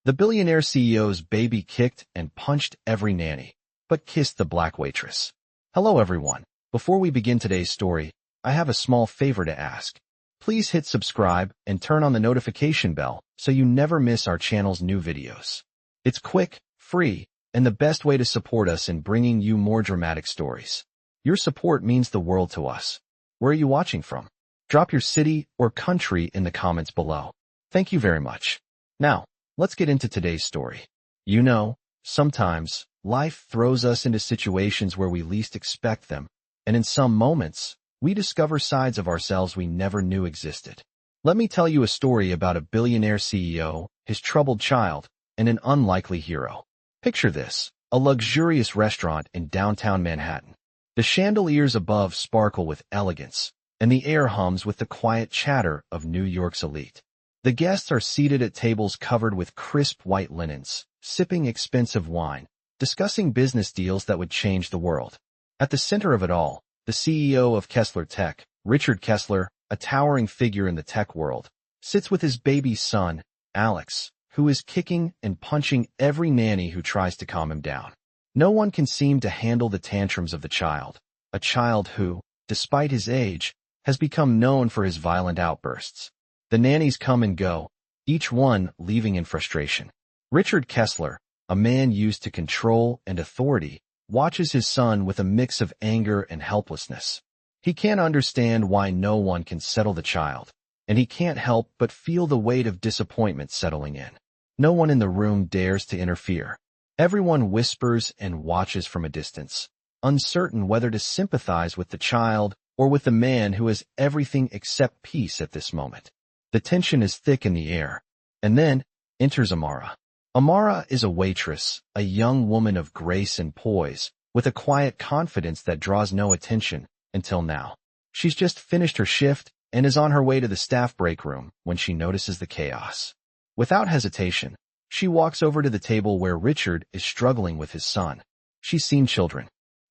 The billionaire CEO's baby kicked and punched every nanny, but kissed the black waitress. Hello everyone. Before we begin today's story, I have a small favor to ask. Please hit subscribe and turn on the notification bell so you never miss our channel's new videos. It's quick, free, and the best way to support us in bringing you more dramatic stories. Your support means the world to us. Where are you watching from? Drop your city or country in the comments below. Thank you very much. Now, let's get into today's story. You know, sometimes, life throws us into situations where we least expect them, and in some moments, we discover sides of ourselves we never knew existed. Let me tell you a story about a billionaire CEO, his troubled child, and an unlikely hero. Picture this, a luxurious restaurant in downtown Manhattan. The chandeliers above sparkle with elegance, and the air hums with the quiet chatter of New York's elite. The guests are seated at tables covered with crisp white linens, sipping expensive wine, discussing business deals that would change the world. At the center of it all, the CEO of Kessler Tech, Richard Kessler, a towering figure in the tech world, sits with his baby son, Alex, who is kicking and punching every nanny who tries to calm him down. No one can seem to handle the tantrums of the child, a child who, despite his age, has become known for his violent outbursts. The nannies come and go, each one leaving in frustration. Richard Kessler, a man used to control and authority, watches his son with a mix of anger and helplessness. He can't understand why no one can settle the child, and he can't help but feel the weight of disappointment settling in. No one in the room dares to interfere. Everyone whispers and watches from a distance, uncertain whether to sympathize with the child or with the man who has everything except peace at this moment. The tension is thick in the air. And then enters Amara. Amara is a waitress, a young woman of grace and poise, with a quiet confidence that draws no attention, until now. She's just finished her shift and is on her way to the staff break room when she notices the chaos. Without hesitation, she walks over to the table where Richard is struggling with his son. She's seen children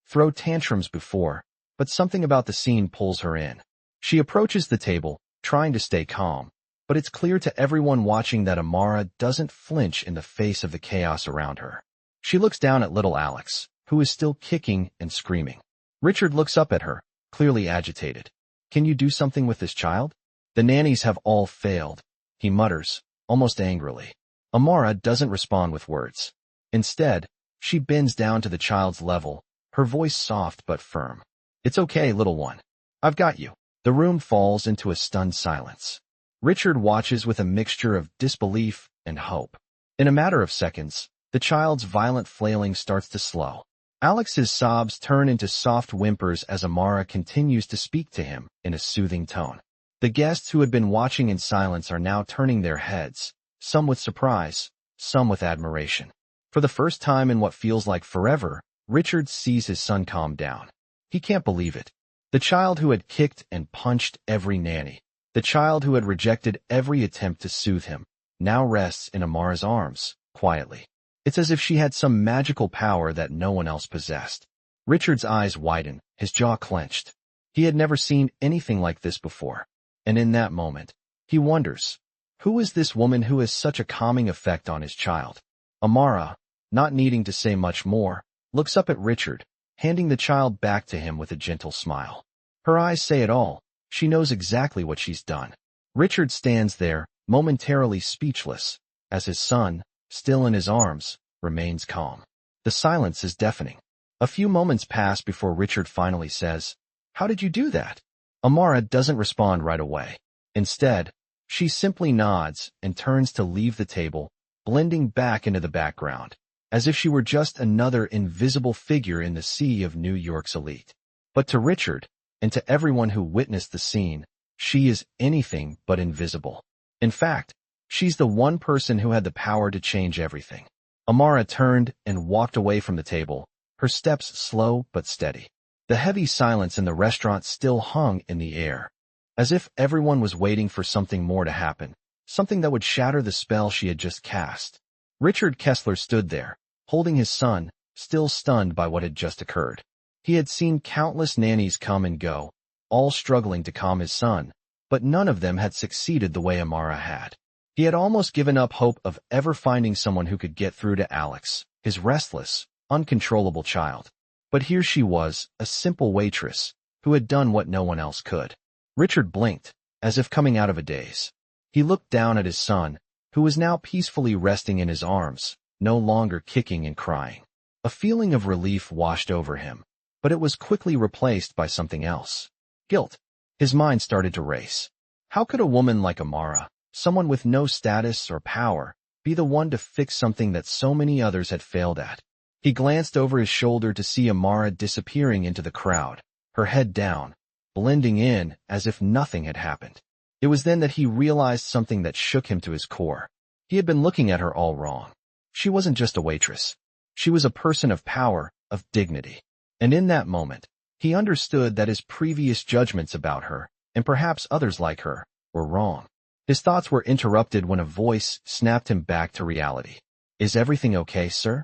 throw tantrums before, but something about the scene pulls her in. She approaches the table, trying to stay calm, but it's clear to everyone watching that Amara doesn't flinch in the face of the chaos around her. She looks down at little Alex, who is still kicking and screaming. Richard looks up at her, clearly agitated. "Can you do something with this child? The nannies have all failed," he mutters, almost angrily. Amara doesn't respond with words. Instead, she bends down to the child's level, her voice soft but firm. "It's okay, little one. I've got you." The room falls into a stunned silence. Richard watches with a mixture of disbelief and hope. In a matter of seconds, the child's violent flailing starts to slow. Alex's sobs turn into soft whimpers as Amara continues to speak to him in a soothing tone. The guests who had been watching in silence are now turning their heads, some with surprise, some with admiration. For the first time in what feels like forever, Richard sees his son calm down. He can't believe it. The child who had kicked and punched every nanny, the child who had rejected every attempt to soothe him, now rests in Amara's arms, quietly. It's as if she had some magical power that no one else possessed. Richard's eyes widen, his jaw clenched. He had never seen anything like this before. And in that moment, he wonders, who is this woman who has such a calming effect on his child? Amara, not needing to say much more, looks up at Richard, handing the child back to him with a gentle smile. Her eyes say it all. She knows exactly what she's done. Richard stands there, momentarily speechless, as his son, still in his arms, remains calm. The silence is deafening. A few moments pass before Richard finally says, "How did you do that?" Amara doesn't respond right away. Instead, she simply nods and turns to leave the table, blending back into the background, as if she were just another invisible figure in the sea of New York's elite. But to Richard, and to everyone who witnessed the scene, she is anything but invisible. In fact, she's the one person who had the power to change everything. Amara turned and walked away from the table, her steps slow but steady. The heavy silence in the restaurant still hung in the air, as if everyone was waiting for something more to happen, something that would shatter the spell she had just cast. Richard Kessler stood there, holding his son, still stunned by what had just occurred. He had seen countless nannies come and go, all struggling to calm his son, but none of them had succeeded the way Amara had. He had almost given up hope of ever finding someone who could get through to Alex, his restless, uncontrollable child. But here she was, a simple waitress, who had done what no one else could. Richard blinked, as if coming out of a daze. He looked down at his son, who was now peacefully resting in his arms, no longer kicking and crying. A feeling of relief washed over him, but it was quickly replaced by something else. Guilt. His mind started to race. How could a woman like Amara, someone with no status or power, be the one to fix something that so many others had failed at? He glanced over his shoulder to see Amara disappearing into the crowd, her head down, blending in as if nothing had happened. It was then that he realized something that shook him to his core. He had been looking at her all wrong. She wasn't just a waitress. She was a person of power, of dignity. And in that moment, he understood that his previous judgments about her, and perhaps others like her, were wrong. His thoughts were interrupted when a voice snapped him back to reality. "Is everything okay, sir?"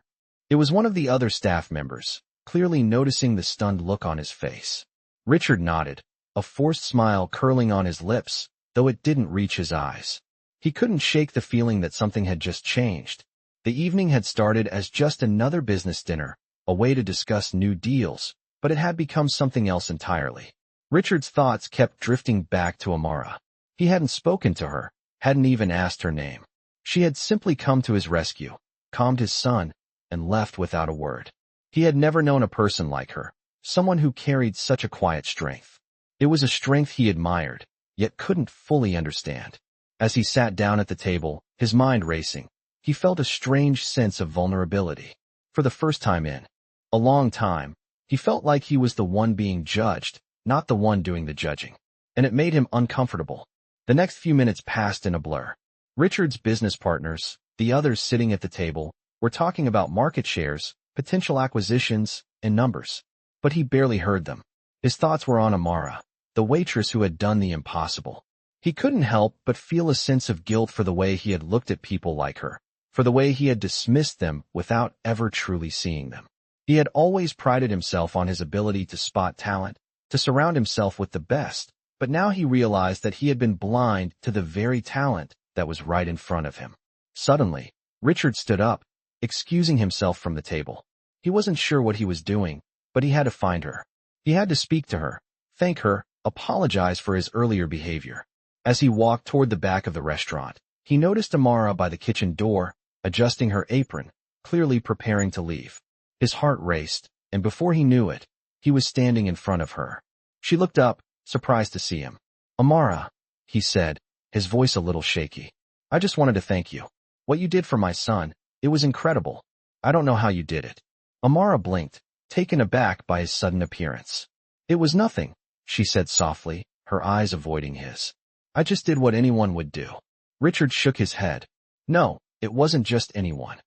It was one of the other staff members, clearly noticing the stunned look on his face. Richard nodded, a forced smile curling on his lips, though it didn't reach his eyes. He couldn't shake the feeling that something had just changed. The evening had started as just another business dinner, a way to discuss new deals, but it had become something else entirely. Richard's thoughts kept drifting back to Amara. He hadn't spoken to her, hadn't even asked her name. She had simply come to his rescue, calmed his son, and left without a word. He had never known a person like her, someone who carried such a quiet strength. It was a strength he admired, yet couldn't fully understand. As he sat down at the table, his mind racing, he felt a strange sense of vulnerability. For the first time in a long time, he felt like he was the one being judged, not the one doing the judging. And it made him uncomfortable. The next few minutes passed in a blur. Richard's business partners, the others sitting at the table, were talking about market shares, potential acquisitions, and numbers. But he barely heard them. His thoughts were on Amara, the waitress who had done the impossible. He couldn't help but feel a sense of guilt for the way he had looked at people like her, for the way he had dismissed them without ever truly seeing them. He had always prided himself on his ability to spot talent, to surround himself with the best, but now he realized that he had been blind to the very talent that was right in front of him. Suddenly, Richard stood up, excusing himself from the table. He wasn't sure what he was doing, but he had to find her. He had to speak to her, thank her, apologize for his earlier behavior. As he walked toward the back of the restaurant, he noticed Amara by the kitchen door, adjusting her apron, clearly preparing to leave. His heart raced, and before he knew it, he was standing in front of her. She looked up, surprised to see him. "Amara," he said, his voice a little shaky. "I just wanted to thank you. What you did for my son, it was incredible. I don't know how you did it." Amara blinked, taken aback by his sudden appearance. "It was nothing," she said softly, her eyes avoiding his. "I just did what anyone would do." Richard shook his head. "No, it wasn't just anyone.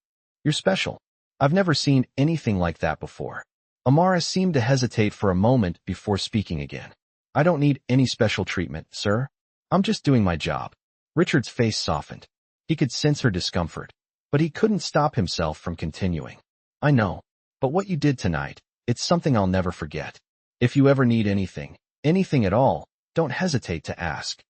You're special. I've never seen anything like that before." Amara seemed to hesitate for a moment before speaking again. "I don't need any special treatment, sir. I'm just doing my job." Richard's face softened. He could sense her discomfort, but he couldn't stop himself from continuing. "I know, but what you did tonight, it's something I'll never forget. If you ever need anything at all, don't hesitate to ask."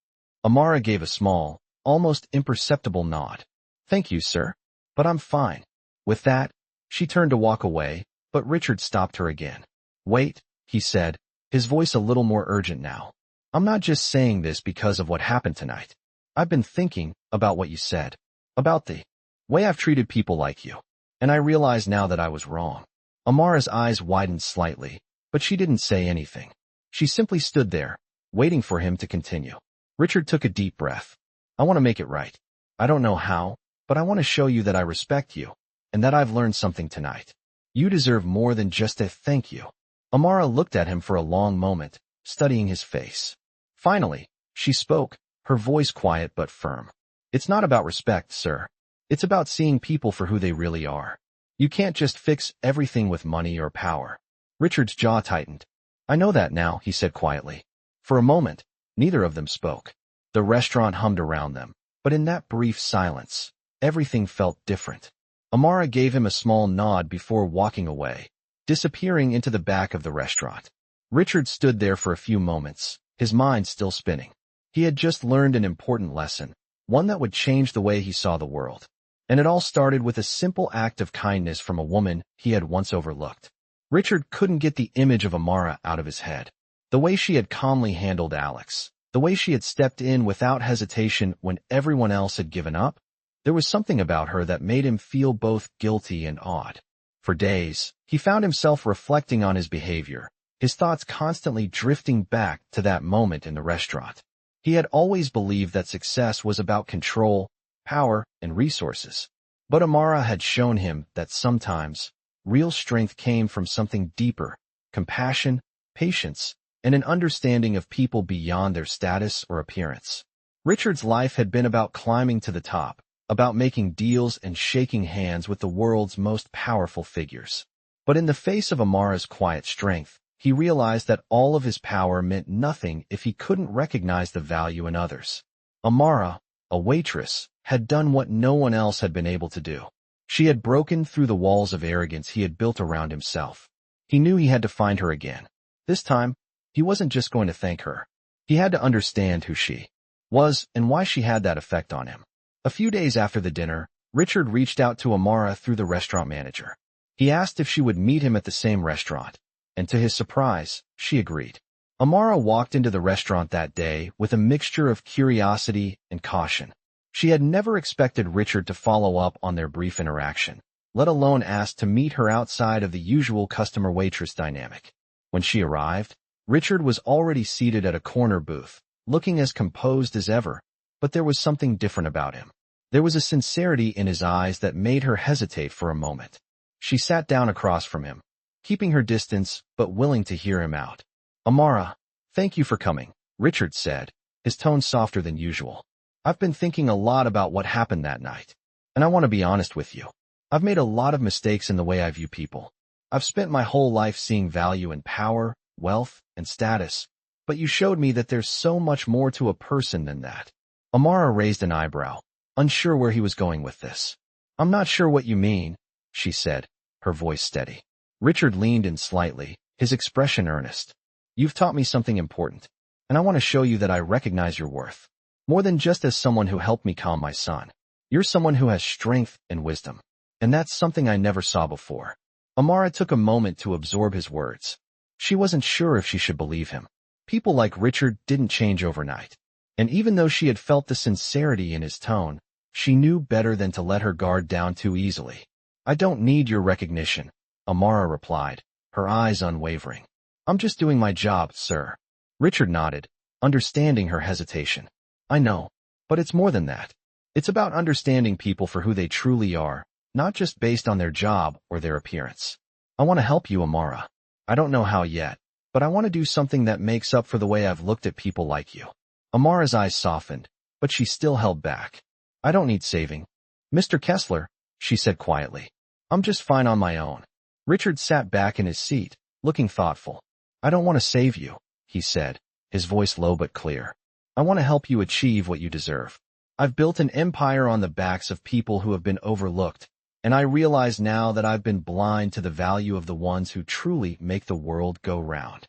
Amara gave a small, almost imperceptible nod. "Thank you, sir, but I'm fine." With that, she turned to walk away, but Richard stopped her again. "Wait," he said, his voice a little more urgent now. "I'm not just saying this because of what happened tonight. I've been thinking about what you said, about the way I've treated people like you, and I realize now that I was wrong." Amara's eyes widened slightly, but she didn't say anything. She simply stood there, waiting for him to continue. Richard took a deep breath. "I want to make it right. I don't know how, but I want to show you that I respect you, and that I've learned something tonight. You deserve more than just a thank you." Amara looked at him for a long moment, studying his face. Finally, she spoke, her voice quiet but firm. "It's not about respect, sir. It's about seeing people for who they really are. You can't just fix everything with money or power." Richard's jaw tightened. "I know that now," he said quietly. For a moment, neither of them spoke. The restaurant hummed around them, but in that brief silence, everything felt different. Amara gave him a small nod before walking away, disappearing into the back of the restaurant. Richard stood there for a few moments, his mind still spinning. He had just learned an important lesson. one that would change the way he saw the world. And it all started with a simple act of kindness from a woman he had once overlooked. Richard couldn't get the image of Amara out of his head. The way she had calmly handled Alex, the way she had stepped in without hesitation when everyone else had given up, there was something about her that made him feel both guilty and awed. For days, he found himself reflecting on his behavior, his thoughts constantly drifting back to that moment in the restaurant. He had always believed that success was about control, power, and resources. But Amara had shown him that sometimes, real strength came from something deeper: compassion, patience, and an understanding of people beyond their status or appearance. Richard's life had been about climbing to the top, about making deals and shaking hands with the world's most powerful figures. But in the face of Amara's quiet strength, he realized that all of his power meant nothing if he couldn't recognize the value in others. Amara, a waitress, had done what no one else had been able to do. She had broken through the walls of arrogance he had built around himself. He knew he had to find her again. This time, he wasn't just going to thank her. He had to understand who she was and why she had that effect on him. A few days after the dinner, Richard reached out to Amara through the restaurant manager. He asked if she would meet him at the same restaurant, and to his surprise, she agreed. Amara walked into the restaurant that day with a mixture of curiosity and caution. She had never expected Richard to follow up on their brief interaction, let alone ask to meet her outside of the usual customer-waitress dynamic. When she arrived, Richard was already seated at a corner booth, looking as composed as ever, but there was something different about him. There was a sincerity in his eyes that made her hesitate for a moment. She sat down across from him, keeping her distance but willing to hear him out. "Amara, thank you for coming," Richard said, his tone softer than usual. "I've been thinking a lot about what happened that night, and I want to be honest with you. I've made a lot of mistakes in the way I view people. I've spent my whole life seeing value in power, wealth, and status, but you showed me that there's so much more to a person than that." Amara raised an eyebrow, unsure where he was going with this. "I'm not sure what you mean," she said, her voice steady. Richard leaned in slightly, his expression earnest. "You've taught me something important, and I want to show you that I recognize your worth. More than just as someone who helped me calm my son. You're someone who has strength and wisdom, and that's something I never saw before." Amara took a moment to absorb his words. She wasn't sure if she should believe him. People like Richard didn't change overnight. And even though she had felt the sincerity in his tone, she knew better than to let her guard down too easily. "I don't need your recognition," Amara replied, her eyes unwavering. "I'm just doing my job, sir." Richard nodded, understanding her hesitation. "I know, but it's more than that. It's about understanding people for who they truly are, not just based on their job or their appearance. I want to help you, Amara. I don't know how yet, but I want to do something that makes up for the way I've looked at people like you." Amara's eyes softened, but she still held back. "I don't need saving, Mr. Kessler," she said quietly. "I'm just fine on my own." Richard sat back in his seat, looking thoughtful. "I don't want to save you," he said, his voice low but clear. "I want to help you achieve what you deserve. I've built an empire on the backs of people who have been overlooked, and I realize now that I've been blind to the value of the ones who truly make the world go round."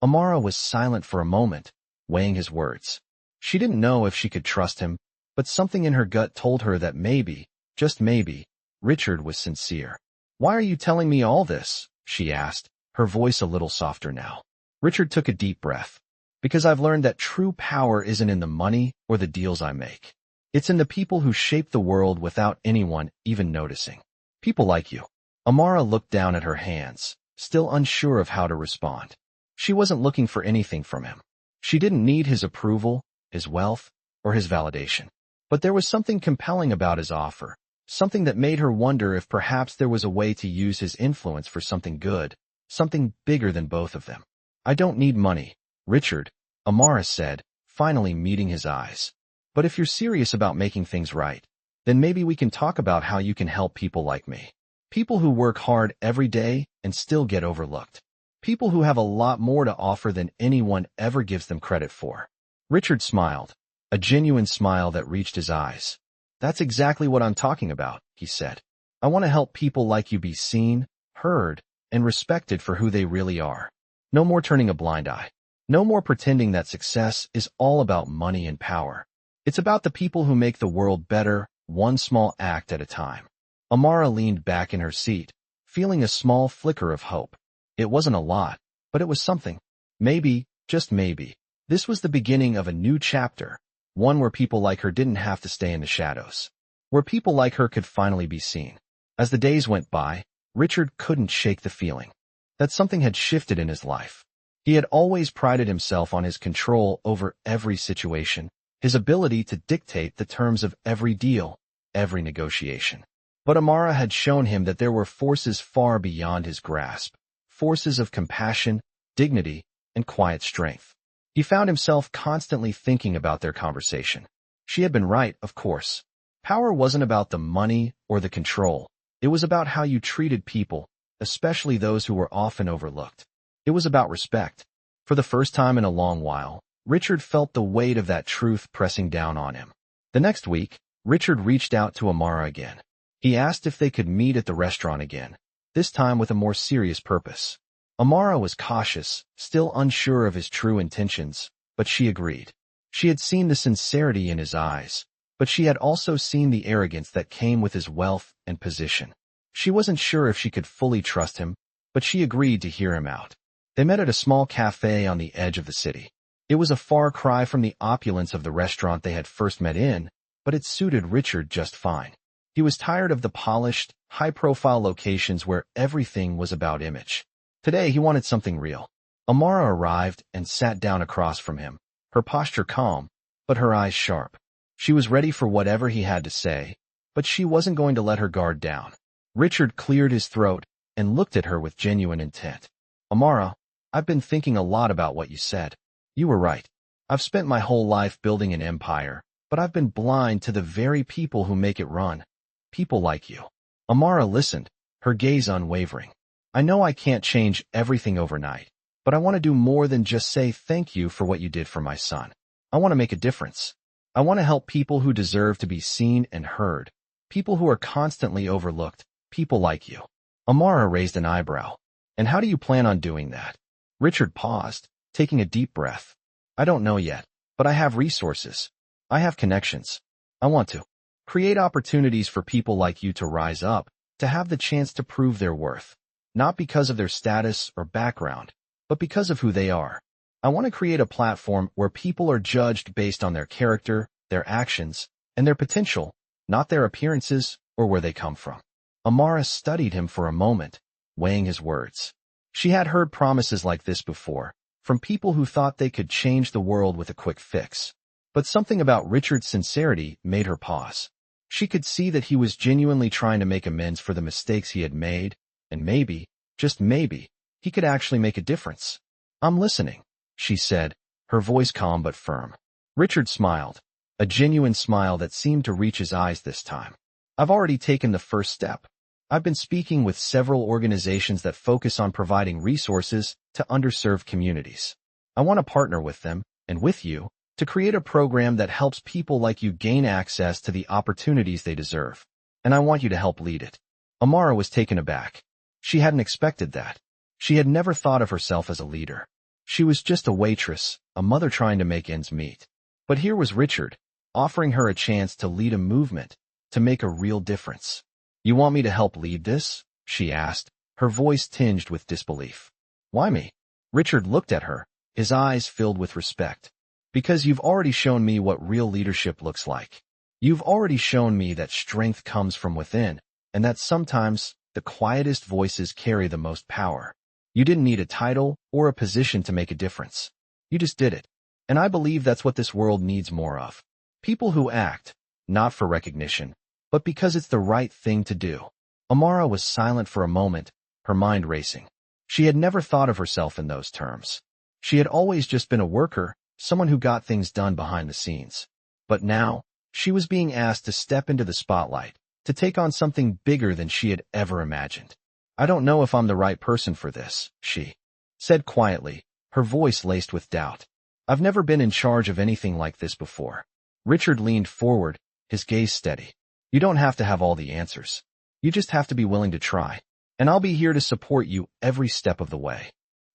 Amara was silent for a moment, weighing his words. She didn't know if she could trust him, but something in her gut told her that maybe, just maybe, Richard was sincere. "Why are you telling me all this?" she asked, her voice a little softer now. Richard took a deep breath. "Because I've learned that true power isn't in the money or the deals I make. It's in the people who shape the world without anyone even noticing. People like you." Amara looked down at her hands, still unsure of how to respond. She wasn't looking for anything from him. She didn't need his approval, his wealth, or his validation. But there was something compelling about his offer, something that made her wonder if perhaps there was a way to use his influence for something good, something bigger than both of them. "I don't need money, Richard," Amara said, finally meeting his eyes. "But if you're serious about making things right, then maybe we can talk about how you can help people like me. People who work hard every day and still get overlooked. People who have a lot more to offer than anyone ever gives them credit for." Richard smiled, a genuine smile that reached his eyes. "That's exactly what I'm talking about," he said. "I want to help people like you be seen, heard, and respected for who they really are. No more turning a blind eye. No more pretending that success is all about money and power. It's about the people who make the world better, one small act at a time. Amara leaned back in her seat, feeling a small flicker of hope. It wasn't a lot, but it was something. Maybe, just maybe, this was the beginning of a new chapter, one where people like her didn't have to stay in the shadows, where people like her could finally be seen. As the days went by, Richard couldn't shake the feeling that something had shifted in his life. He had always prided himself on his control over every situation, his ability to dictate the terms of every deal, every negotiation. But Amara had shown him that there were forces far beyond his grasp, forces of compassion, dignity, and quiet strength. He found himself constantly thinking about their conversation. She had been right, of course. Power wasn't about the money or the control. It was about how you treated people, especially those who were often overlooked. It was about respect. For the first time in a long while, Richard felt the weight of that truth pressing down on him. The next week, Richard reached out to Amara again. He asked if they could meet at the restaurant again, this time with a more serious purpose. Amara was cautious, still unsure of his true intentions, but she agreed. She had seen the sincerity in his eyes, but she had also seen the arrogance that came with his wealth and position. She wasn't sure if she could fully trust him, but she agreed to hear him out. They met at a small cafe on the edge of the city. It was a far cry from the opulence of the restaurant they had first met in, but it suited Richard just fine. He was tired of the polished, high-profile locations where everything was about image. Today he wanted something real. Amara arrived and sat down across from him, her posture calm, but her eyes sharp. She was ready for whatever he had to say, but she wasn't going to let her guard down. Richard cleared his throat and looked at her with genuine intent. Amara, I've been thinking a lot about what you said. You were right. I've spent my whole life building an empire, but I've been blind to the very people who make it run. People like you. Amara listened, her gaze unwavering. I know I can't change everything overnight, but I want to do more than just say thank you for what you did for my son. I want to make a difference. I want to help people who deserve to be seen and heard, people who are constantly overlooked, people like you. Amara raised an eyebrow. And how do you plan on doing that? Richard paused, taking a deep breath. I don't know yet, but I have resources. I have connections. I want to create opportunities for people like you to rise up, to have the chance to prove their worth, not because of their status or background, but because of who they are. I want to create a platform where people are judged based on their character, their actions, and their potential, not their appearances or where they come from. Amara studied him for a moment, weighing his words. She had heard promises like this before, from people who thought they could change the world with a quick fix. But something about Richard's sincerity made her pause. She could see that he was genuinely trying to make amends for the mistakes he had made, and maybe, just maybe, he could actually make a difference. I'm listening, she said, her voice calm but firm. Richard smiled, a genuine smile that seemed to reach his eyes this time. I've already taken the first step. I've been speaking with several organizations that focus on providing resources to underserved communities. I want to partner with them, and with you, to create a program that helps people like you gain access to the opportunities they deserve. And I want you to help lead it. Amara was taken aback. She hadn't expected that. She had never thought of herself as a leader. She was just a waitress, a mother trying to make ends meet. But here was Richard, offering her a chance to lead a movement, to make a real difference. You want me to help lead this? She asked, her voice tinged with disbelief. Why me? Richard looked at her, his eyes filled with respect. Because you've already shown me what real leadership looks like. You've already shown me that strength comes from within, and that sometimes the quietest voices carry the most power. You didn't need a title or a position to make a difference. You just did it. And I believe that's what this world needs more of. People who act, not for recognition, but because it's the right thing to do. Amara was silent for a moment, her mind racing. She had never thought of herself in those terms. She had always just been a worker, someone who got things done behind the scenes. But now, she was being asked to step into the spotlight, to take on something bigger than she had ever imagined. I don't know if I'm the right person for this, she said quietly, her voice laced with doubt. I've never been in charge of anything like this before. Richard leaned forward, his gaze steady. You don't have to have all the answers. You just have to be willing to try. And I'll be here to support you every step of the way.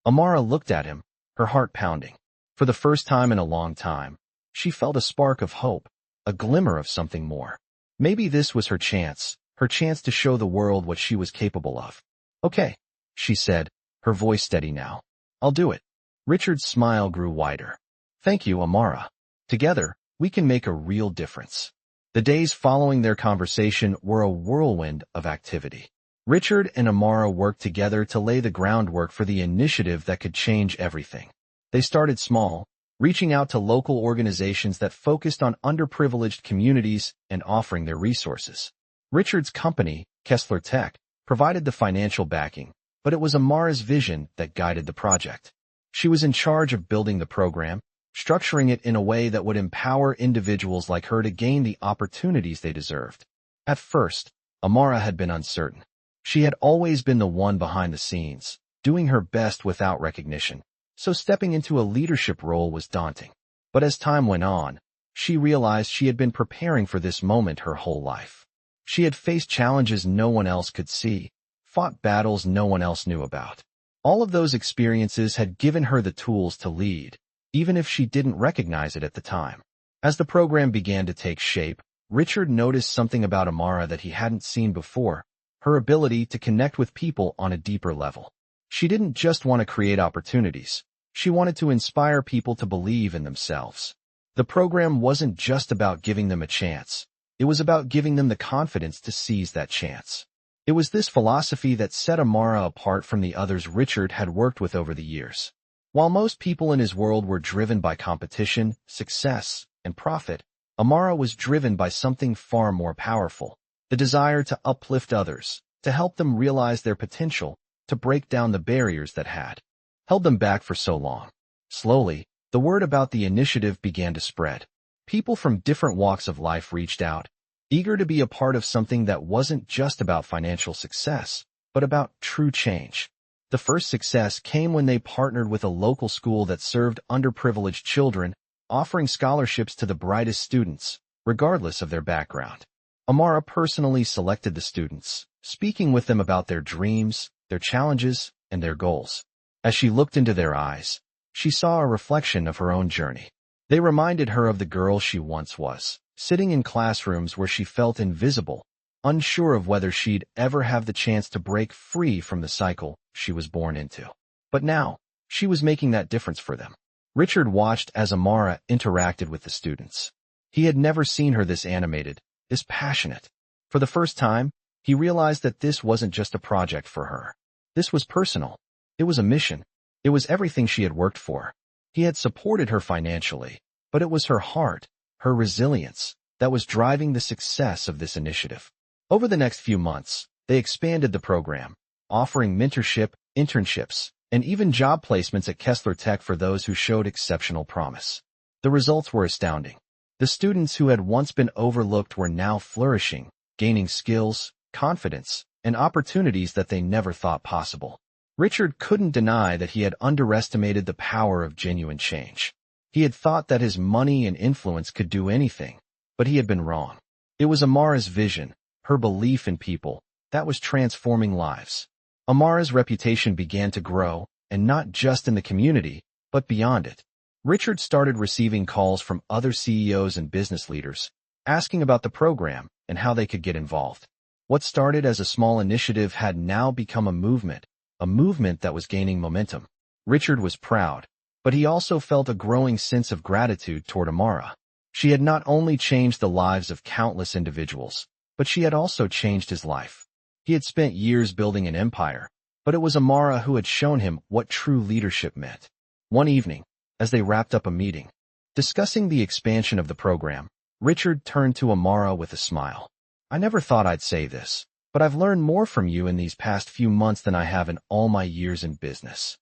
Amara looked at him, her heart pounding. For the first time in a long time, she felt a spark of hope, a glimmer of something more. Maybe this was her chance to show the world what she was capable of. Okay, she said, her voice steady now. I'll do it. Richard's smile grew wider. Thank you, Amara. Together, we can make a real difference. The days following their conversation were a whirlwind of activity. Richard and Amara worked together to lay the groundwork for the initiative that could change everything. They started small, reaching out to local organizations that focused on underprivileged communities and offering their resources. Richard's company, Kessler Tech, provided the financial backing, but it was Amara's vision that guided the project. She was in charge of building the program, structuring it in a way that would empower individuals like her to gain the opportunities they deserved. At first, Amara had been uncertain. She had always been the one behind the scenes, doing her best without recognition, so stepping into a leadership role was daunting. But as time went on, she realized she had been preparing for this moment her whole life. She had faced challenges no one else could see, fought battles no one else knew about. All of those experiences had given her the tools to lead, even if she didn't recognize it at the time. As the program began to take shape, Richard noticed something about Amara that he hadn't seen before, her ability to connect with people on a deeper level. She didn't just want to create opportunities. She wanted to inspire people to believe in themselves. The program wasn't just about giving them a chance. It was about giving them the confidence to seize that chance. It was this philosophy that set Amara apart from the others Richard had worked with over the years. While most people in his world were driven by competition, success, and profit, Amara was driven by something far more powerful, the desire to uplift others, to help them realize their potential, to break down the barriers that had held them back for so long. Slowly, the word about the initiative began to spread. People from different walks of life reached out, eager to be a part of something that wasn't just about financial success, but about true change. The first success came when they partnered with a local school that served underprivileged children, offering scholarships to the brightest students, regardless of their background. Amara personally selected the students, speaking with them about their dreams, their challenges, and their goals. As she looked into their eyes, she saw a reflection of her own journey. They reminded her of the girl she once was, sitting in classrooms where she felt invisible, unsure of whether she'd ever have the chance to break free from the cycle she was born into. But now, she was making that difference for them. Richard watched as Amara interacted with the students. He had never seen her this animated, this passionate. For the first time, he realized that this wasn't just a project for her. This was personal. It was a mission. It was everything she had worked for. He had supported her financially, but it was her heart, her resilience, that was driving the success of this initiative. Over the next few months, they expanded the program, offering mentorship, internships, and even job placements at Kessler Tech for those who showed exceptional promise. The results were astounding. The students who had once been overlooked were now flourishing, gaining skills, confidence, and opportunities that they never thought possible. Richard couldn't deny that he had underestimated the power of genuine change. He had thought that his money and influence could do anything, but he had been wrong. It was Amara's vision, her belief in people, that was transforming lives. Amara's reputation began to grow, and not just in the community, but beyond it. Richard started receiving calls from other CEOs and business leaders, asking about the program and how they could get involved. What started as a small initiative had now become a movement that was gaining momentum. Richard was proud, but he also felt a growing sense of gratitude toward Amara. She had not only changed the lives of countless individuals, but she had also changed his life. He had spent years building an empire, but it was Amara who had shown him what true leadership meant. One evening, as they wrapped up a meeting, discussing the expansion of the program, Richard turned to Amara with a smile. I never thought I'd say this, but I've learned more from you in these past few months than I have in all my years in business.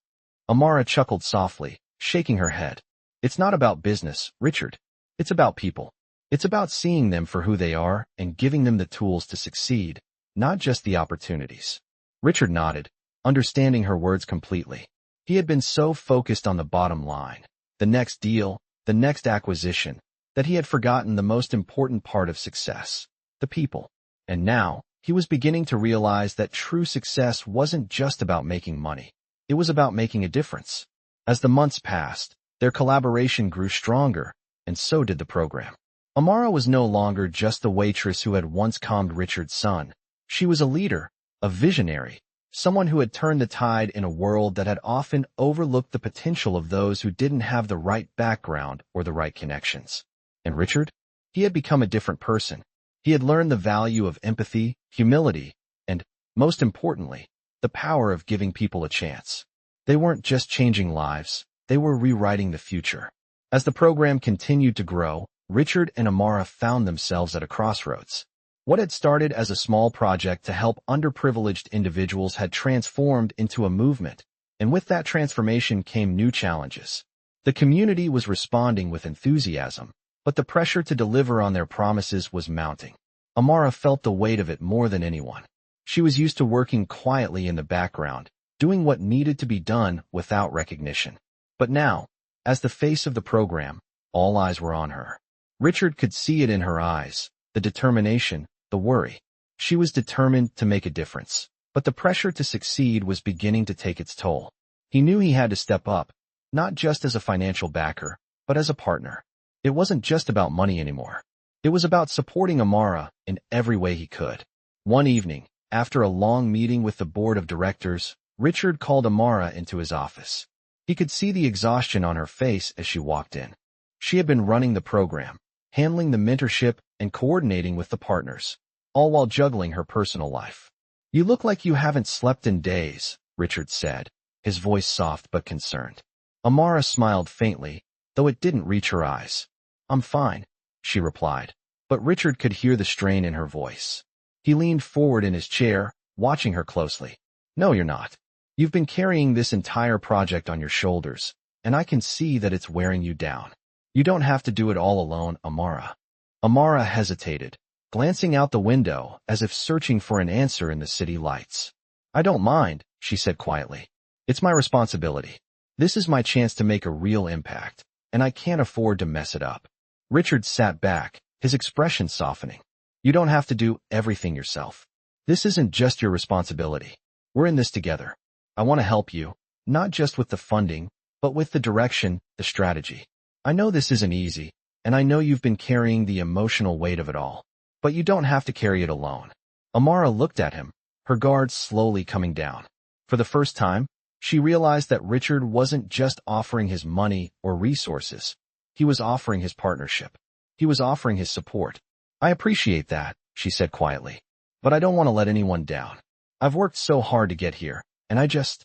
Amara chuckled softly, shaking her head. It's not about business, Richard. It's about people. It's about seeing them for who they are and giving them the tools to succeed, not just the opportunities. Richard nodded, understanding her words completely. He had been so focused on the bottom line, the next deal, the next acquisition, that he had forgotten the most important part of success, the people. And now, he was beginning to realize that true success wasn't just about making money. It was about making a difference. As the months passed, their collaboration grew stronger, and so did the program. Amara was no longer just the waitress who had once calmed Richard's son. She was a leader, a visionary, someone who had turned the tide in a world that had often overlooked the potential of those who didn't have the right background or the right connections. And Richard? He had become a different person. He had learned the value of empathy, humility, and, most importantly, the power of giving people a chance. They weren't just changing lives, they were rewriting the future. As the program continued to grow, Richard and Amara found themselves at a crossroads. What had started as a small project to help underprivileged individuals had transformed into a movement, and with that transformation came new challenges. The community was responding with enthusiasm, but the pressure to deliver on their promises was mounting. Amara felt the weight of it more than anyone. She was used to working quietly in the background, doing what needed to be done without recognition. But now, as the face of the program, all eyes were on her. Richard could see it in her eyes, the determination, the worry. She was determined to make a difference, but the pressure to succeed was beginning to take its toll. He knew he had to step up, not just as a financial backer, but as a partner. It wasn't just about money anymore. It was about supporting Amara in every way he could. One evening, after a long meeting with the board of directors, Richard called Amara into his office. He could see the exhaustion on her face as she walked in. She had been running the program, handling the mentorship and coordinating with the partners, all while juggling her personal life. "You look like you haven't slept in days," Richard said, his voice soft but concerned. Amara smiled faintly, though it didn't reach her eyes. "I'm fine," she replied, but Richard could hear the strain in her voice. He leaned forward in his chair, watching her closely. "No, you're not. You've been carrying this entire project on your shoulders, and I can see that it's wearing you down. You don't have to do it all alone, Amara." Amara hesitated, glancing out the window as if searching for an answer in the city lights. "I don't mind," she said quietly. "It's my responsibility. This is my chance to make a real impact, and I can't afford to mess it up." Richard sat back, his expression softening. "You don't have to do everything yourself. This isn't just your responsibility. We're in this together. I want to help you, not just with the funding, but with the direction, the strategy. I know this isn't easy, and I know you've been carrying the emotional weight of it all, but you don't have to carry it alone." Amara looked at him, her guard slowly coming down. For the first time, she realized that Richard wasn't just offering his money or resources. He was offering his partnership. He was offering his support. "I appreciate that," she said quietly, "but I don't want to let anyone down. I've worked so hard to get here, and I just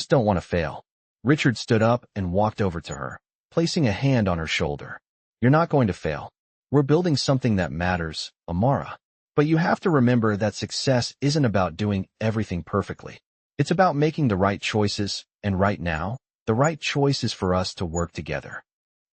don't want to fail." Richard stood up and walked over to her, placing a hand on her shoulder. "You're not going to fail. We're building something that matters, Amara. But you have to remember that success isn't about doing everything perfectly. It's about making the right choices, and right now, the right choice is for us to work together."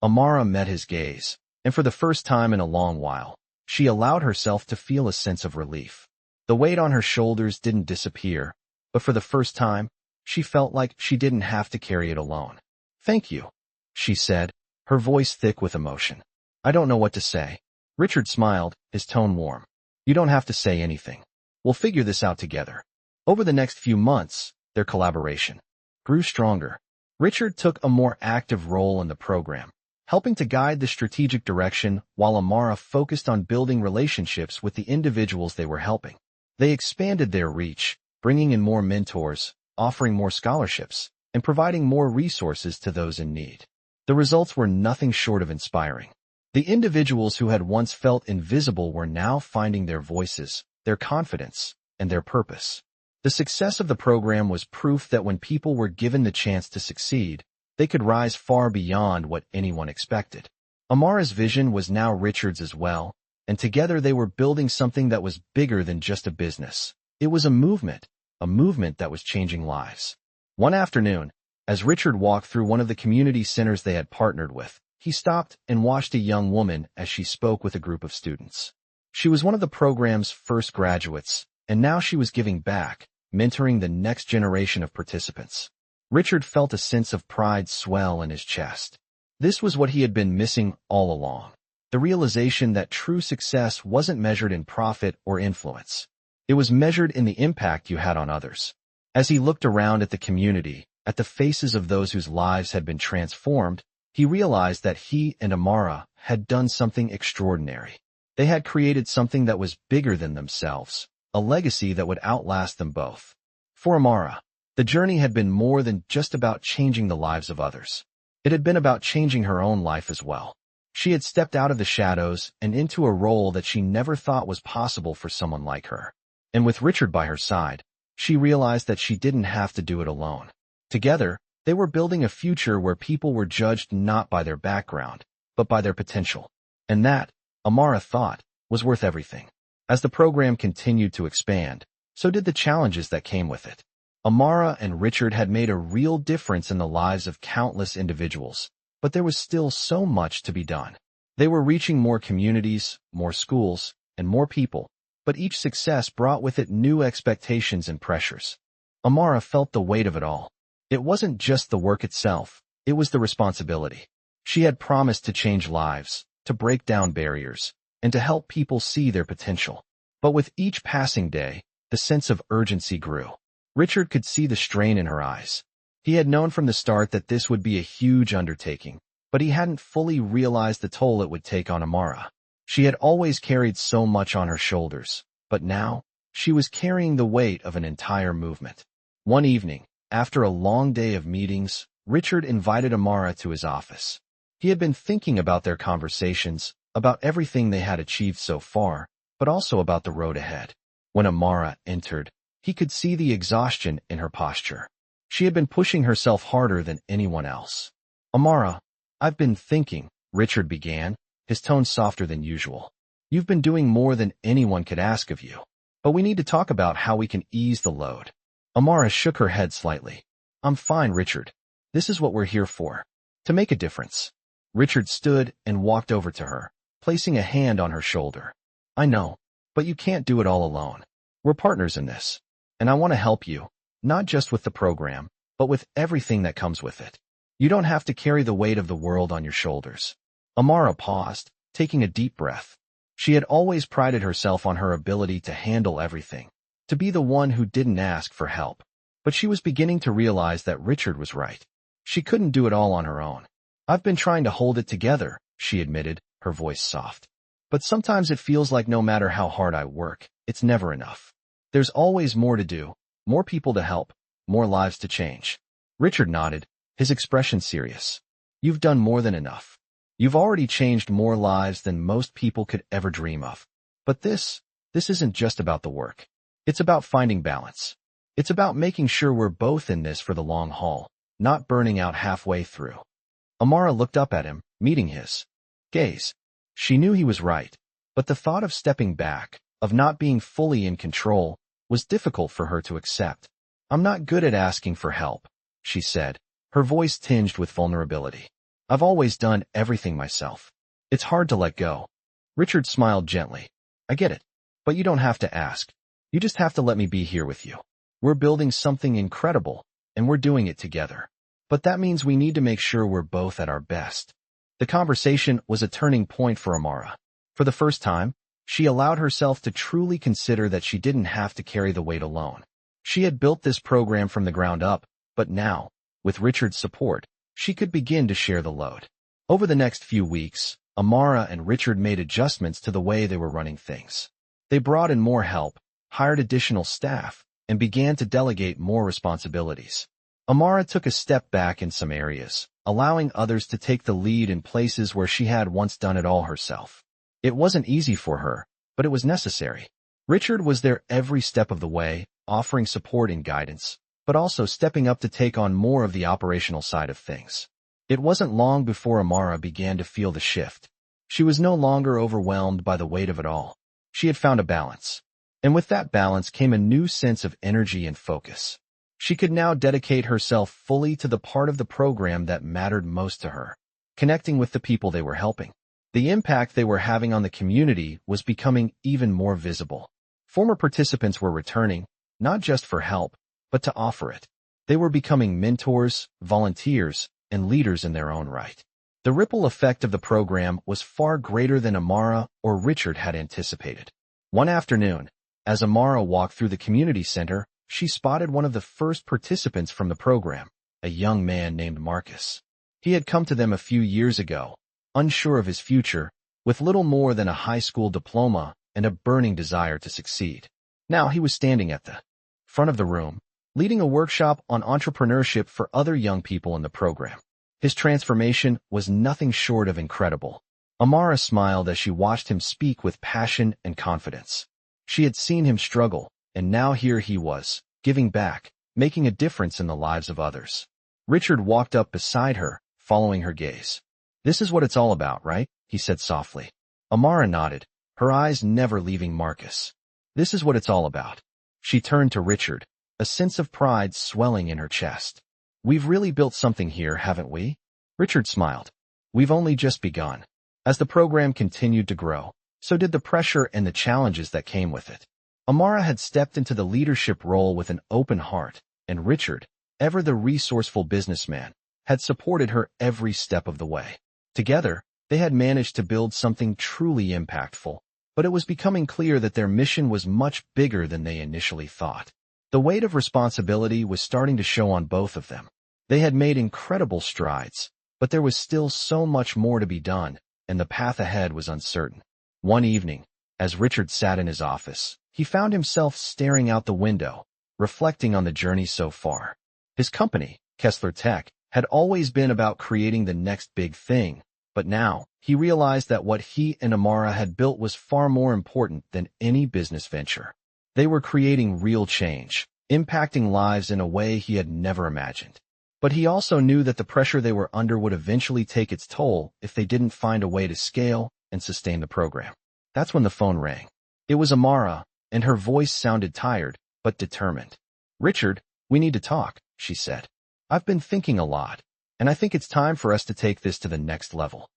Amara met his gaze, and for the first time in a long while, she allowed herself to feel a sense of relief. The weight on her shoulders didn't disappear, but for the first time, she felt like she didn't have to carry it alone. "Thank you," she said, her voice thick with emotion. "I don't know what to say." Richard smiled, his tone warm. "You don't have to say anything. We'll figure this out together." Over the next few months, their collaboration grew stronger. Richard took a more active role in the program, helping to guide the strategic direction while Amara focused on building relationships with the individuals they were helping. They expanded their reach, bringing in more mentors, offering more scholarships, and providing more resources to those in need. The results were nothing short of inspiring. The individuals who had once felt invisible were now finding their voices, their confidence, and their purpose. The success of the program was proof that when people were given the chance to succeed, they could rise far beyond what anyone expected. Amara's vision was now Richard's as well, and together they were building something that was bigger than just a business. It was a movement that was changing lives. One afternoon, as Richard walked through one of the community centers they had partnered with, he stopped and watched a young woman as she spoke with a group of students. She was one of the program's first graduates, and now she was giving back, mentoring the next generation of participants. Richard felt a sense of pride swell in his chest. This was what he had been missing all along. The realization that true success wasn't measured in profit or influence. It was measured in the impact you had on others. As he looked around at the community, at the faces of those whose lives had been transformed, he realized that he and Amara had done something extraordinary. They had created something that was bigger than themselves, a legacy that would outlast them both. For Amara, the journey had been more than just about changing the lives of others. It had been about changing her own life as well. She had stepped out of the shadows and into a role that she never thought was possible for someone like her. And with Richard by her side, she realized that she didn't have to do it alone. Together, they were building a future where people were judged not by their background, but by their potential. And that, Amara thought, was worth everything. As the program continued to expand, so did the challenges that came with it. Amara and Richard had made a real difference in the lives of countless individuals, but there was still so much to be done. They were reaching more communities, more schools, and more people, but each success brought with it new expectations and pressures. Amara felt the weight of it all. It wasn't just the work itself, it was the responsibility. She had promised to change lives, to break down barriers, and to help people see their potential. But with each passing day, the sense of urgency grew. Richard could see the strain in her eyes. He had known from the start that this would be a huge undertaking, but he hadn't fully realized the toll it would take on Amara. She had always carried so much on her shoulders, but now, she was carrying the weight of an entire movement. One evening, after a long day of meetings, Richard invited Amara to his office. He had been thinking about their conversations, about everything they had achieved so far, but also about the road ahead. When Amara entered, he could see the exhaustion in her posture. She had been pushing herself harder than anyone else. Amara, I've been thinking, Richard began, his tone softer than usual. You've been doing more than anyone could ask of you. But we need to talk about how we can ease the load. Amara shook her head slightly. I'm fine, Richard. This is what we're here for. To make a difference. Richard stood and walked over to her, placing a hand on her shoulder. I know, but you can't do it all alone. We're partners in this. And I want to help you, not just with the program, but with everything that comes with it. You don't have to carry the weight of the world on your shoulders. Amara paused, taking a deep breath. She had always prided herself on her ability to handle everything, to be the one who didn't ask for help. But she was beginning to realize that Richard was right. She couldn't do it all on her own. I've been trying to hold it together, she admitted, her voice soft. But sometimes it feels like no matter how hard I work, it's never enough. There's always more to do, more people to help, more lives to change. Richard nodded, his expression serious. You've done more than enough. You've already changed more lives than most people could ever dream of. But this isn't just about the work. It's about finding balance. It's about making sure we're both in this for the long haul, not burning out halfway through. Amara looked up at him, meeting his gaze. She knew he was right, but the thought of stepping back, of not being fully in control, was difficult for her to accept. I'm not good at asking for help, she said, her voice tinged with vulnerability. I've always done everything myself. It's hard to let go. Richard smiled gently. I get it, but you don't have to ask. You just have to let me be here with you. We're building something incredible, and we're doing it together. But that means we need to make sure we're both at our best. The conversation was a turning point for Amara. For the first time, she allowed herself to truly consider that she didn't have to carry the weight alone. She had built this program from the ground up, but now, with Richard's support, she could begin to share the load. Over the next few weeks, Amara and Richard made adjustments to the way they were running things. They brought in more help, hired additional staff, and began to delegate more responsibilities. Amara took a step back in some areas, allowing others to take the lead in places where she had once done it all herself. It wasn't easy for her, but it was necessary. Richard was there every step of the way, offering support and guidance, but also stepping up to take on more of the operational side of things. It wasn't long before Amara began to feel the shift. She was no longer overwhelmed by the weight of it all. She had found a balance. And with that balance came a new sense of energy and focus. She could now dedicate herself fully to the part of the program that mattered most to her, connecting with the people they were helping. The impact they were having on the community was becoming even more visible. Former participants were returning, not just for help, but to offer it. They were becoming mentors, volunteers, and leaders in their own right. The ripple effect of the program was far greater than Amara or Richard had anticipated. One afternoon, as Amara walked through the community center, she spotted one of the first participants from the program, a young man named Marcus. He had come to them a few years ago, unsure of his future, with little more than a high school diploma and a burning desire to succeed. Now he was standing at the front of the room, leading a workshop on entrepreneurship for other young people in the program. His transformation was nothing short of incredible. Amara smiled as she watched him speak with passion and confidence. She had seen him struggle, and now here he was, giving back, making a difference in the lives of others. Richard walked up beside her, following her gaze. "This is what it's all about, right?" he said softly. Amara nodded, her eyes never leaving Marcus. "This is what it's all about." She turned to Richard, a sense of pride swelling in her chest. "We've really built something here, haven't we?" Richard smiled. "We've only just begun." As the program continued to grow, so did the pressure and the challenges that came with it. Amara had stepped into the leadership role with an open heart, and Richard, ever the resourceful businessman, had supported her every step of the way. Together, they had managed to build something truly impactful, but it was becoming clear that their mission was much bigger than they initially thought. The weight of responsibility was starting to show on both of them. They had made incredible strides, but there was still so much more to be done, and the path ahead was uncertain. One evening, as Richard sat in his office, he found himself staring out the window, reflecting on the journey so far. His company, Kessler Tech, had always been about creating the next big thing, but now, he realized that what he and Amara had built was far more important than any business venture. They were creating real change, impacting lives in a way he had never imagined. But he also knew that the pressure they were under would eventually take its toll if they didn't find a way to scale and sustain the program. That's when the phone rang. It was Amara, and her voice sounded tired, but determined. "Richard, we need to talk," she said. "I've been thinking a lot, and I think it's time for us to take this to the next level."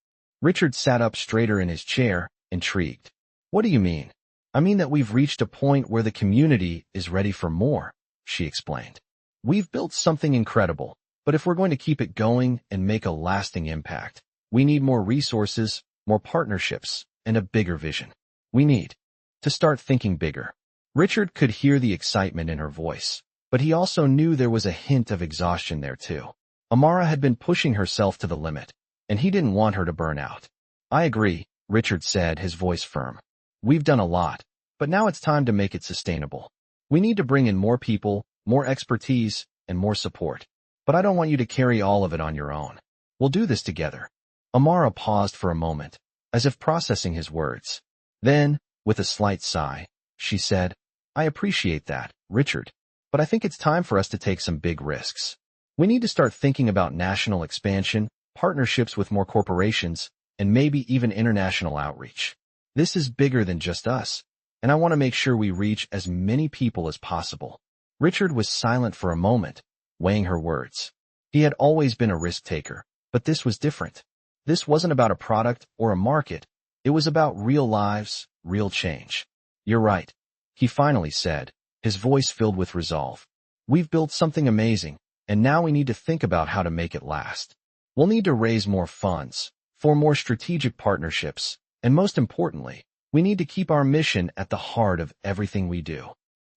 Richard sat up straighter in his chair, intrigued. "What do you mean?" "I mean that we've reached a point where the community is ready for more," she explained. "We've built something incredible, but if we're going to keep it going and make a lasting impact, we need more resources, more partnerships, and a bigger vision. We need to start thinking bigger." Richard could hear the excitement in her voice, but he also knew there was a hint of exhaustion there too. Amara had been pushing herself to the limit, and he didn't want her to burn out. "I agree," Richard said, his voice firm. "We've done a lot, but now it's time to make it sustainable. We need to bring in more people, more expertise, and more support. But I don't want you to carry all of it on your own. We'll do this together." Amara paused for a moment, as if processing his words. Then, with a slight sigh, she said, "I appreciate that, Richard, but I think it's time for us to take some big risks. We need to start thinking about national expansion, partnerships with more corporations, and maybe even international outreach. This is bigger than just us, and I want to make sure we reach as many people as possible." Richard was silent for a moment, weighing her words. He had always been a risk-taker, but this was different. This wasn't about a product or a market. It was about real lives, real change. "You're right," he finally said, his voice filled with resolve. "We've built something amazing, and now we need to think about how to make it last. We'll need to raise more funds, form more strategic partnerships, and most importantly, we need to keep our mission at the heart of everything we do."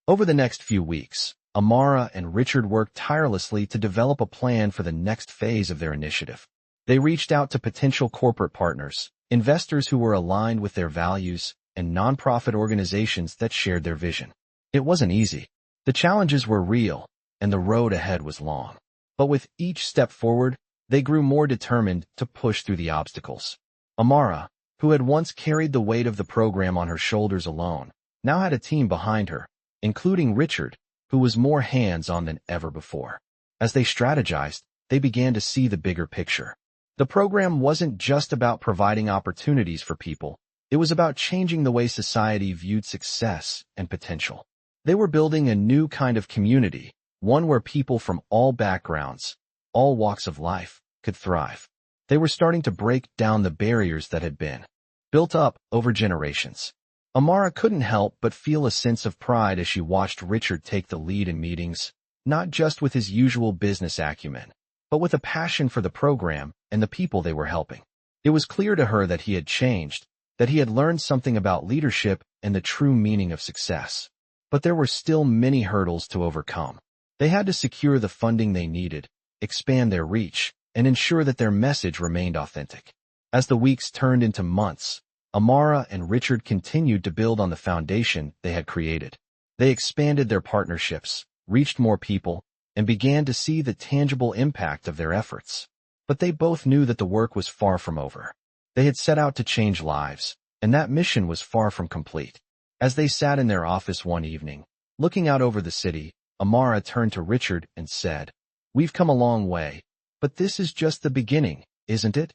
Over the next few weeks, Amara and Richard worked tirelessly to develop a plan for the next phase of their initiative. They reached out to potential corporate partners, investors who were aligned with their values, and nonprofit organizations that shared their vision. It wasn't easy. The challenges were real, and the road ahead was long. But with each step forward, they grew more determined to push through the obstacles. Amara, who had once carried the weight of the program on her shoulders alone, now had a team behind her, including Richard, who was more hands-on than ever before. As they strategized, they began to see the bigger picture. The program wasn't just about providing opportunities for people. It was about changing the way society viewed success and potential. They were building a new kind of community, one where people from all backgrounds, all walks of life, could thrive. They were starting to break down the barriers that had been built up over generations. Amara couldn't help but feel a sense of pride as she watched Richard take the lead in meetings, not just with his usual business acumen, but with a passion for the program and the people they were helping. It was clear to her that he had changed, that he had learned something about leadership and the true meaning of success. But there were still many hurdles to overcome. They had to secure the funding they needed, expand their reach, and ensure that their message remained authentic. As the weeks turned into months, Amara and Richard continued to build on the foundation they had created. They expanded their partnerships, reached more people, and began to see the tangible impact of their efforts. But they both knew that the work was far from over. They had set out to change lives, and that mission was far from complete. As they sat in their office one evening, looking out over the city, Amara turned to Richard and said, "We've come a long way, but this is just the beginning, isn't it?"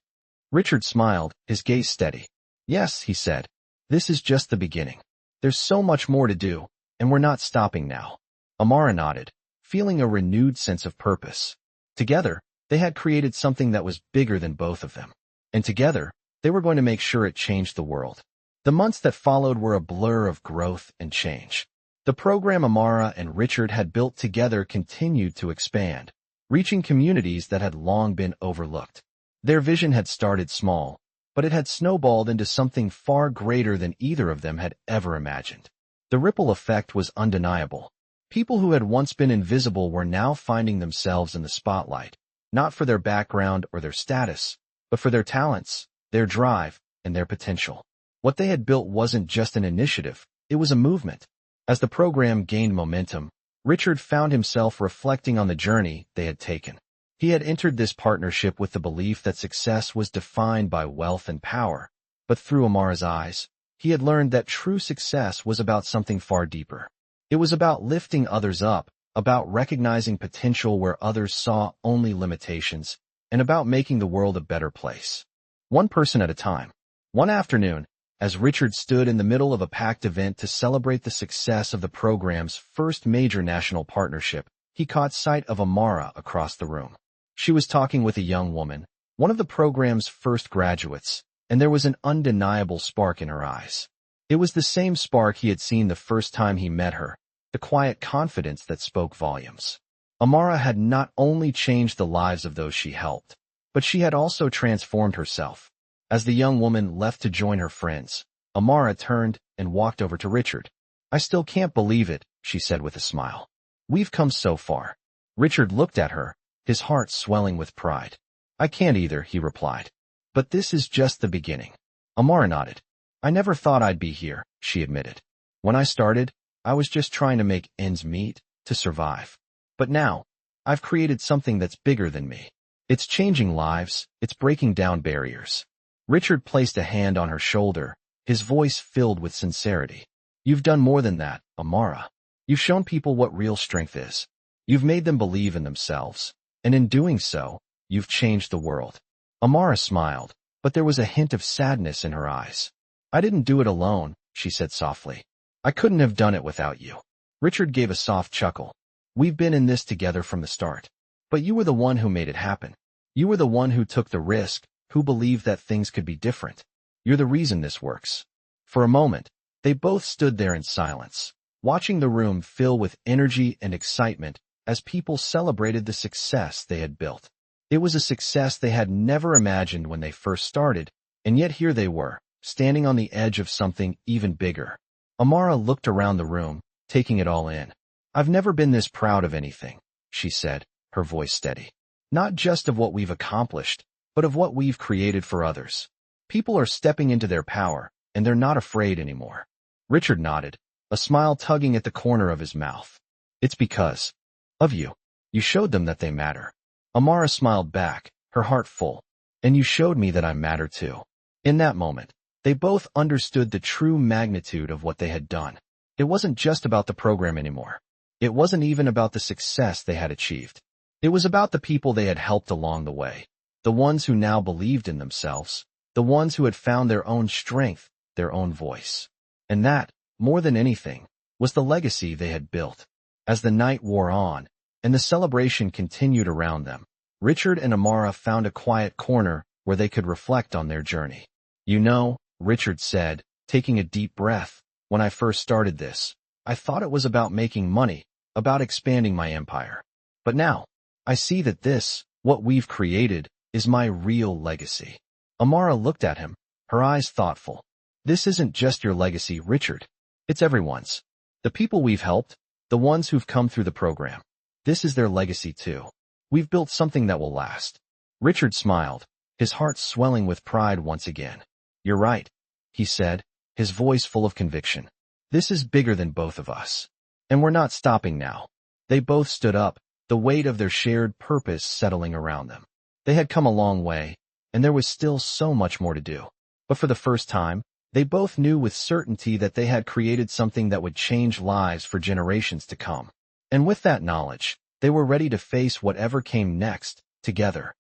Richard smiled, his gaze steady. "Yes," he said, "this is just the beginning. There's so much more to do, and we're not stopping now." Amara nodded, feeling a renewed sense of purpose. Together, they had created something that was bigger than both of them. And together, they were going to make sure it changed the world. The months that followed were a blur of growth and change. The program Amara and Richard had built together continued to expand, reaching communities that had long been overlooked. Their vision had started small, but it had snowballed into something far greater than either of them had ever imagined. The ripple effect was undeniable. People who had once been invisible were now finding themselves in the spotlight, not for their background or their status, but for their talents, their drive, and their potential. What they had built wasn't just an initiative, it was a movement. As the program gained momentum, Richard found himself reflecting on the journey they had taken. He had entered this partnership with the belief that success was defined by wealth and power, but through Amara's eyes, he had learned that true success was about something far deeper. It was about lifting others up, about recognizing potential where others saw only limitations, and about making the world a better place. One person at a time. One afternoon, as Richard stood in the middle of a packed event to celebrate the success of the program's first major national partnership, he caught sight of Amara across the room. She was talking with a young woman, one of the program's first graduates, and there was an undeniable spark in her eyes. It was the same spark he had seen the first time he met her, the quiet confidence that spoke volumes. Amara had not only changed the lives of those she helped, but she had also transformed herself. As the young woman left to join her friends, Amara turned and walked over to Richard. "I still can't believe it," she said with a smile. "We've come so far." Richard looked at her, his heart swelling with pride. "I can't either," he replied. "But this is just the beginning." Amara nodded. "I never thought I'd be here," she admitted. "When I started, I was just trying to make ends meet, to survive. But now, I've created something that's bigger than me. It's changing lives, it's breaking down barriers." Richard placed a hand on her shoulder, his voice filled with sincerity. "You've done more than that, Amara. You've shown people what real strength is. You've made them believe in themselves, and in doing so, you've changed the world." Amara smiled, but there was a hint of sadness in her eyes. "I didn't do it alone," she said softly. "I couldn't have done it without you." Richard gave a soft chuckle. "We've been in this together from the start. But you were the one who made it happen. You were the one who took the risk, who believed that things could be different. You're the reason this works." For a moment, they both stood there in silence, watching the room fill with energy and excitement as people celebrated the success they had built. It was a success they had never imagined when they first started, and yet here they were, standing on the edge of something even bigger. Amara looked around the room, taking it all in. "I've never been this proud of anything," she said, her voice steady. "Not just of what we've accomplished, but of what we've created for others. People are stepping into their power, and they're not afraid anymore." Richard nodded, a smile tugging at the corner of his mouth. "It's because of you. You showed them that they matter." Amara smiled back, her heart full. "And you showed me that I matter too." In that moment, they both understood the true magnitude of what they had done. It wasn't just about the program anymore. It wasn't even about the success they had achieved. It was about the people they had helped along the way, the ones who now believed in themselves, the ones who had found their own strength, their own voice. And that, more than anything, was the legacy they had built. As the night wore on, and the celebration continued around them, Richard and Amara found a quiet corner where they could reflect on their journey. "You know," Richard said, taking a deep breath, "when I first started this, I thought it was about making money, about expanding my empire. But now, I see that this, what we've created, is my real legacy." Amara looked at him, her eyes thoughtful. "This isn't just your legacy, Richard. It's everyone's. The people we've helped, the ones who've come through the program. This is their legacy too. We've built something that will last." Richard smiled, his heart swelling with pride once again. "You're right," he said, his voice full of conviction. "This is bigger than both of us. And we're not stopping now." They both stood up, the weight of their shared purpose settling around them. They had come a long way, and there was still so much more to do. But for the first time, they both knew with certainty that they had created something that would change lives for generations to come. And with that knowledge, they were ready to face whatever came next, together.